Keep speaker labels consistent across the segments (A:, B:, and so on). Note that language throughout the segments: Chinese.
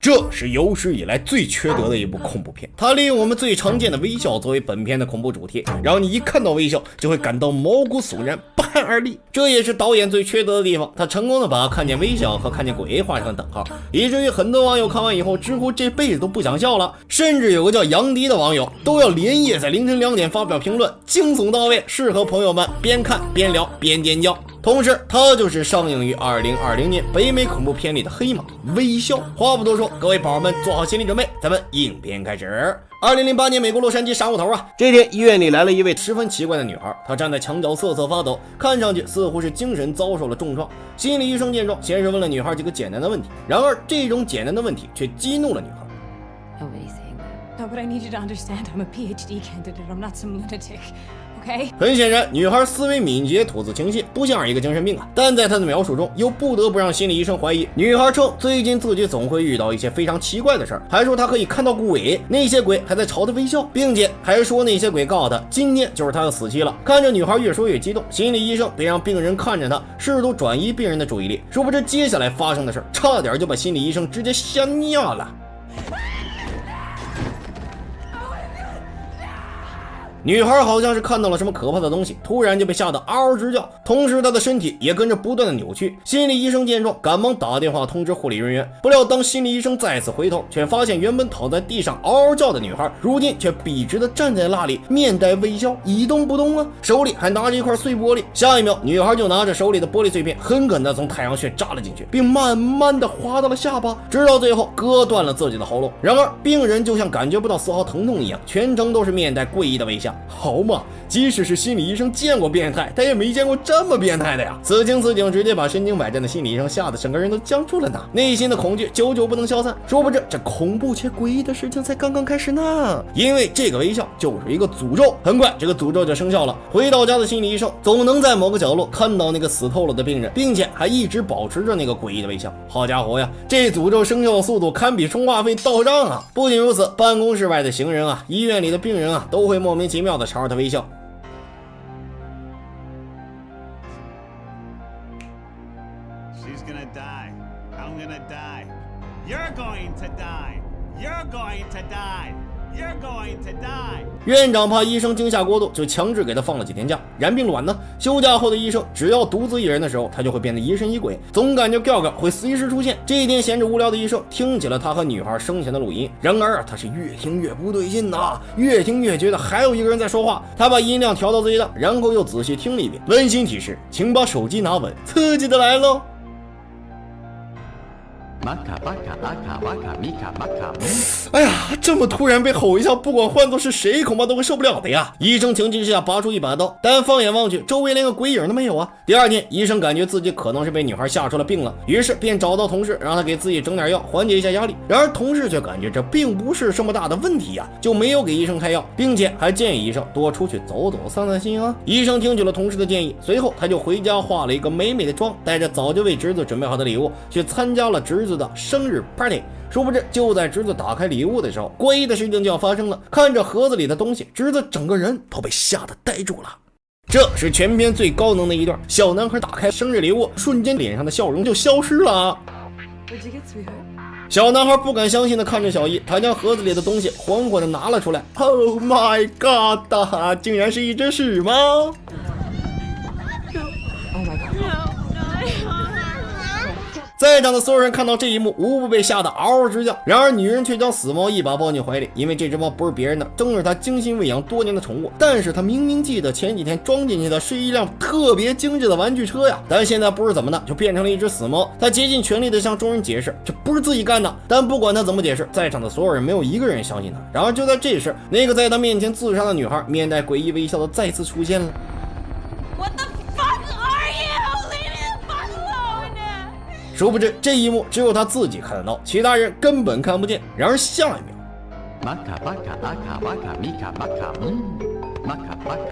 A: 这是有史以来最缺德的一部恐怖片，它利用我们最常见的微笑作为本片的恐怖主题，让你一看到微笑就会感到毛骨悚然，不寒而栗。这也是导演最缺德的地方，他成功的把看见微笑和看见鬼画上了等号，以至于很多网友看完以后直呼这辈子都不想笑了，甚至有个叫杨迪的网友都要连夜在凌晨2点发表评论，惊悚到位，适合朋友们边看边聊边尖叫。同时，它就是上映于2020年北美恐怖片里的黑马微笑。话不多说，各位宝宝们做好心理准备，咱们影片开始。2008年美国洛杉矶杀无头啊！这天医院里来了一位十分奇怪的女孩，她站在墙角瑟瑟发抖，看上去似乎是精神遭受了重创。心理医生见状，先是问了女孩几个简单的问题，然而这种简单的问题却激怒了女孩。
B: No, but I need you to understand I'm a PhD candidate. I'm not some lunatic. Okay?
A: 很显然，女孩思维敏捷，吐字清晰，不像是一个精神病啊。但在她的描述中，又不得不让心理医生怀疑。女孩称最近自己总会遇到一些非常奇怪的事儿，还说她可以看到鬼，那些鬼还在朝她微笑，并且还说那些鬼告诉她今天就是她的死期了。看着女孩越说越激动，心理医生便让病人看着她，试图转移病人的注意力。殊不知接下来发生的事差点就把心理医生直接吓尿了。女孩好像是看到了什么可怕的东西，突然就被吓得嗷嗷直叫，同时她的身体也跟着不断的扭曲。心理医生见状，赶忙打电话通知护理人员。不料当心理医生再次回头，却发现原本躺在地上嗷嗷叫的女孩，如今却笔直的站在那里，面带微笑，一动不动啊，手里还拿着一块碎玻璃。下一秒，女孩就拿着手里的玻璃碎片，狠狠的从太阳穴扎了进去，并慢慢的滑到了下巴，直到最后割断了自己的喉咙。然而病人就像感觉不到丝毫疼痛一样，全程都是面带诡异的微笑。好嘛，即使是心理医生见过变态，他也没见过这么变态的呀！此情此景，直接把神经百战的心理医生吓得整个人都僵住了呢，内心的恐惧久久不能消散。殊不知，这恐怖且诡异的事情才刚刚开始呢。因为这个微笑就是一个诅咒，很快这个诅咒就生效了。回到家的心理医生总能在某个角落看到那个死透了的病人，并且还一直保持着那个诡异的微笑。好家伙呀，这诅咒生效的速度堪比充话费到账啊！不仅如此，办公室外的行人啊，医院里的病人啊，都会莫名其妙的朝着他微笑。
C: She's gonna die. I'm gonna die. You're going to die. You're going to die. You're going to die.
A: 院长怕医生惊吓过度，就强制给他放了几天假。然并卵呢，休假后的医生只要独自一人的时候，他就会变得疑神疑鬼，总感觉调会随时出现。这一天闲着无聊的医生听起了他和女孩生前的录音，然而他是越听越不对劲呐，越听越觉得还有一个人在说话。他把音量调到最大，然后又仔细听了一遍。温馨提示，请把手机拿稳，刺激的来了。哎呀，这么突然被吼一下，不管换作是谁恐怕都会受不了的呀。医生情急之下拔出一把刀，但放眼望去，周围连个鬼影都没有啊。第二天，医生感觉自己可能是被女孩吓出了病了，于是便找到同事，让他给自己整点药缓解一下压力。然而同事却感觉这并不是什么大的问题呀，就没有给医生开药，并且还建议医生多出去走走散散心啊。医生听取了同事的建议，随后他就回家化了一个美美的妆，带着早就为侄子准备好的礼物去参加了侄子的生日 party。殊不知，就在侄子打开礼物的时候，诡异的事情就要发生了。看着盒子里的东西，侄子整个人都被吓得呆住了。这是全片最高能的一段，小男孩打开生日礼物，瞬间脸上的笑容就消失了。小男孩不敢相信的看着小姨，他将盒子里的东西缓缓的拿了出来。Oh my god！ 竟然是一只屎猫！在场的所有人看到这一幕，无不被吓得嗷嗷直叫。然而女人却将死猫一把抱进怀里，因为这只猫不是别人的，正是她精心喂养多年的宠物。但是她明明记得前几天装进去的是一辆特别精致的玩具车呀，但现在不知怎么的就变成了一只死猫。她竭尽全力的向众人解释这不是自己干的，但不管她怎么解释，在场的所有人没有一个人相信她。然而就在这时，那个在她面前自杀的女孩面带诡异微笑的再次出现了。殊不知这一幕只有他自己看得到，其他人根本看不见。然而下一秒，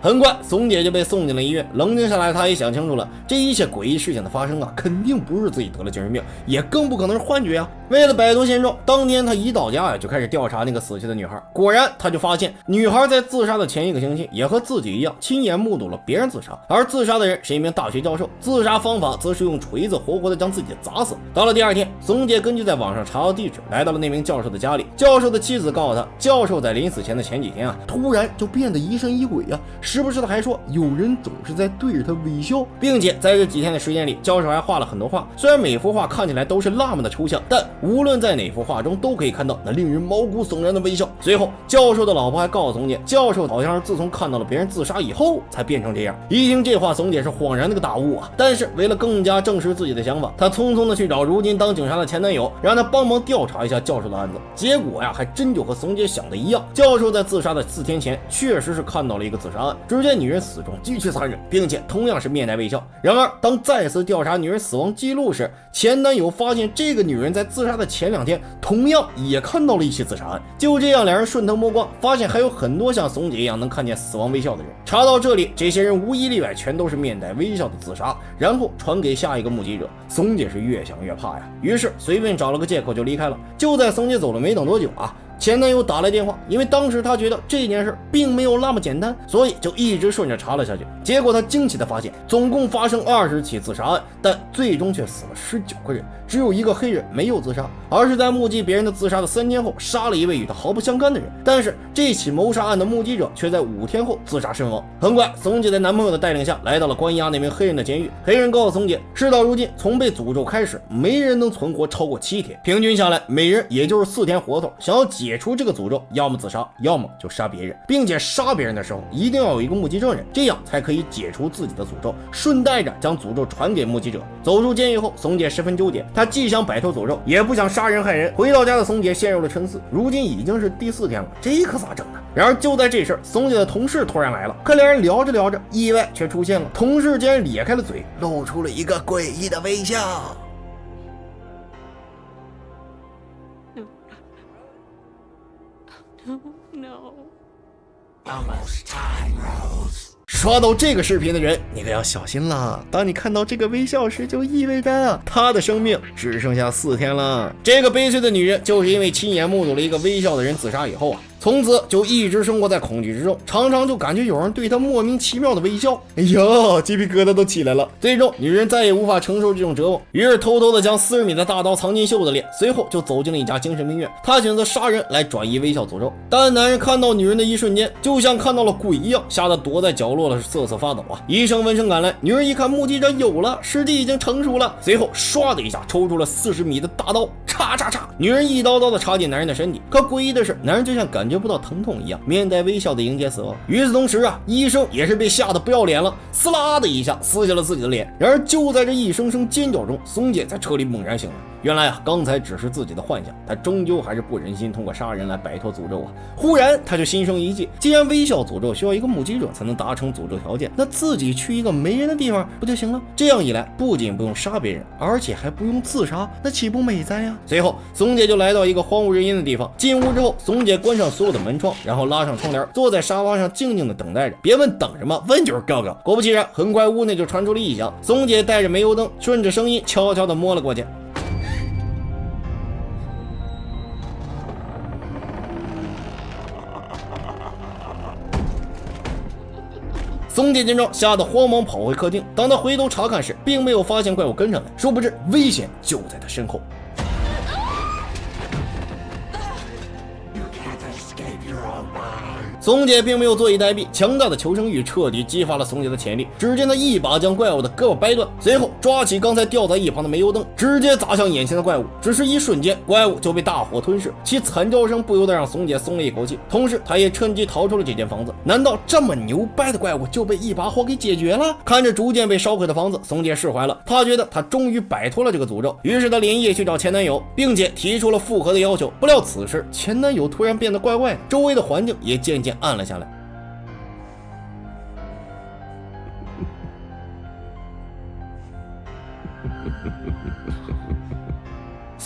A: 很快，怂姐就被送进了医院。冷静下来，她也想清楚了，这一切诡异事情的发生啊，肯定不是自己得了精神病，也更不可能是幻觉啊。为了摆脱现状，当天他一到家呀，就开始调查那个死去的女孩。果然，他就发现女孩在自杀的前一个星期，也和自己一样，亲眼目睹了别人自杀，而自杀的人是一名大学教授，自杀方法则是用锤子活活的将自己砸死。到了第二天，怂姐根据在网上查到地址，来到了那名教授的家里。教授的妻子告诉他，教授在临死前的前几天啊，突然就变得疑神疑鬼啊，时不时的还说有人总是在对着他微笑，并且在这几天的时间里，教授还画了很多画。虽然每幅画看起来都是那么的抽象，但无论在哪幅画中都可以看到那令人毛骨悚然的微笑。随后，教授的老婆还告诉怂姐，教授好像是自从看到了别人自杀以后才变成这样。一听这话，怂姐是恍然那个大悟啊！但是为了更加证实自己的想法，她匆匆的去找如今当警察的前男友，让他帮忙调查一下教授的案子。结果呀，还真就和怂姐想的一样，教授在自杀的4天前确实是看到了一个自杀案，只见女人死状极其残忍，并且同样是面带微笑。然而，当再次调查女人死亡记录时，前男友发现这个女人在自杀的前2天同样也看到了一起自杀案。就这样，两人顺藤摸瓜，发现还有很多像怂姐一样能看见死亡微笑的人。查到这里，这些人无一例外全都是面带微笑的自杀，然后传给下一个目击者。怂姐是越想越怕呀，于是随便找了个借口就离开了。就在怂姐走了没等多久啊，前男友打来电话，因为当时他觉得这件事并没有那么简单，所以就一直顺着查了下去。结果他惊奇的发现，总共发生20起自杀案，但最终却死了19个人，只有一个黑人没有自杀，而是在目击别人的自杀的3天后杀了一位与他毫不相干的人。但是这起谋杀案的目击者却在5天后自杀身亡。很快，怂姐在男朋友的带领下来到了关押那名黑人的监狱。黑人告诉怂姐，事到如今，从被诅咒开始，没人能存活超过7天，平均下来每人也就是4天活头。想要解除这个诅咒，要么自杀，要么就杀别人，并且杀别人的时候一定要有一个目击证人，这样才可以解除自己的诅咒，顺带着将诅咒传给目击者。走出监狱后，怂姐十分纠结，她既想摆脱诅咒，也不想杀人害人。回到家的怂姐陷入了沉思，如今已经是第4天了，这可咋整呢？然而就在这时，怂姐的同事突然来了，可两人聊着聊着，意外却出现了，同事竟然咧开了嘴，露出了一个诡异的微笑。
B: No.
A: 刷到这个视频的人，你可要小心了。当你看到这个微笑时，就意味着她的生命只剩下4天了。这个悲催的女人，就是因为亲眼目睹了一个微笑的人自杀以后啊，从此就一直生活在恐惧之中，常常就感觉有人对她莫名其妙的微笑。哎呦，鸡皮疙瘩都起来了。最终，女人再也无法承受这种折磨，于是偷偷的将40米的大刀藏进袖子里，随后就走进了一家精神病院。她选择杀人来转移微笑诅咒，但男人看到女人的一瞬间，就像看到了鬼一样，吓得躲在角落了，瑟瑟发抖啊！医生闻声赶来，女人一看目击者有了，时机已经成熟了，随后唰的一下抽出了40米的大刀，叉叉叉，女人一刀刀的插进男人的身体。可诡异的是，男人就像感觉不到疼痛一样，面带微笑的迎接死亡。与此同时啊，医生也是被吓得不要脸了，撕拉的一下撕下了自己的脸。然而就在这一声声尖叫中，松姐在车里猛然醒来。原来啊，刚才只是自己的幻想，她终究还是不忍心通过杀人来摆脱诅咒啊。忽然，她就心生一计，既然微笑诅咒需要一个目击者才能达成诅咒条件，那自己去一个没人的地方不就行了？这样一来，不仅不用杀别人，而且还不用自杀，那岂不美哉呀？随后，松姐就来到一个荒无人烟的地方。进屋之后，松姐关上所有的门窗，然后拉上窗帘，坐在沙发上静静的等待着。别问等什么，问就是哥哥。果不其然，很快屋内就传出了异响。松姐带着煤油灯，顺着声音悄悄地摸了过去。松姐见状，吓得慌忙跑回客厅。当他回头查看时，并没有发现怪物跟上来，殊不知危险就在他身后。松姐并没有坐以待毙，强大的求生欲彻底激发了松姐的潜力。只见她一把将怪物的胳膊掰断，随后抓起刚才吊在一旁的煤油灯，直接砸向眼前的怪物。只是一瞬间，怪物就被大火吞噬，其惨叫声不由得让松姐松了一口气。同时，她也趁机逃出了这间房子。难道这么牛掰的怪物就被一把火给解决了？看着逐渐被烧毁的房子，松姐释怀了。她觉得她终于摆脱了这个诅咒，于是她连夜去找前男友，并且提出了复合的要求。不料此时，前男友突然变得怪怪的，周围的环境也渐渐暗了下来。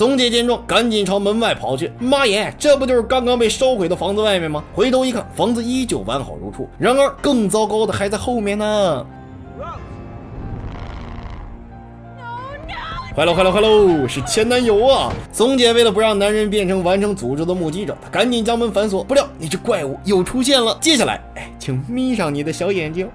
A: 松姐见状，赶紧朝门外跑去。妈耶，这不就是刚刚被烧毁的房子外面吗？回头一看，房子依旧完好如初。然而更糟糕的还在后面呢。坏喽，是前男友啊！松姐为了不让男人变成完成诅咒的目击者，她赶紧将门反锁。不料那只怪物又出现了。接下来，请眯上你的小眼睛。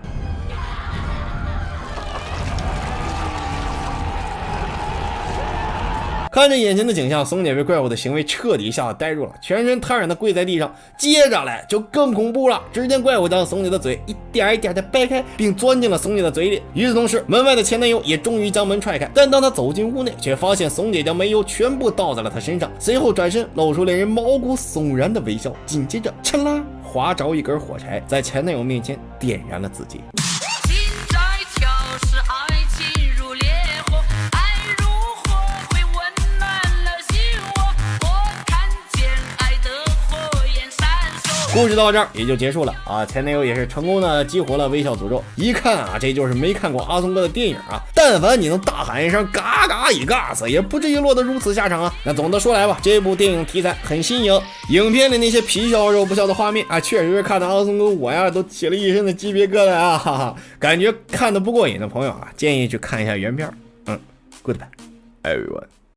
A: 看着眼前的景象，松姐被怪物的行为彻底吓得呆住了，全身瘫软的跪在地上。接着来就更恐怖了，只见怪物将松姐的嘴一点一点的掰开，并钻进了松姐的嘴里。与此同时，门外的前男友也终于将门踹开，但当他走进屋内，却发现松姐将煤油全部倒在了他身上，随后转身露出令人毛骨悚然的微笑，紧接着哧啦，划着一根火柴，在前男友面前点燃了自己。故事到这儿也就结束了啊！前男友也是成功的激活了微笑诅咒。一看啊，这就是没看过阿松哥的电影啊！但凡你能大喊一声嘎嘎一嘎死，也不至于落得如此下场啊！那总的说来吧，这部电影题材很新颖，影片里那些皮笑肉不笑的画面啊，确实是看到阿松哥我呀都起了一身的鸡皮疙瘩啊！哈哈，感觉看得不过瘾的朋友啊，建议去看一下原片。Goodbye everyone。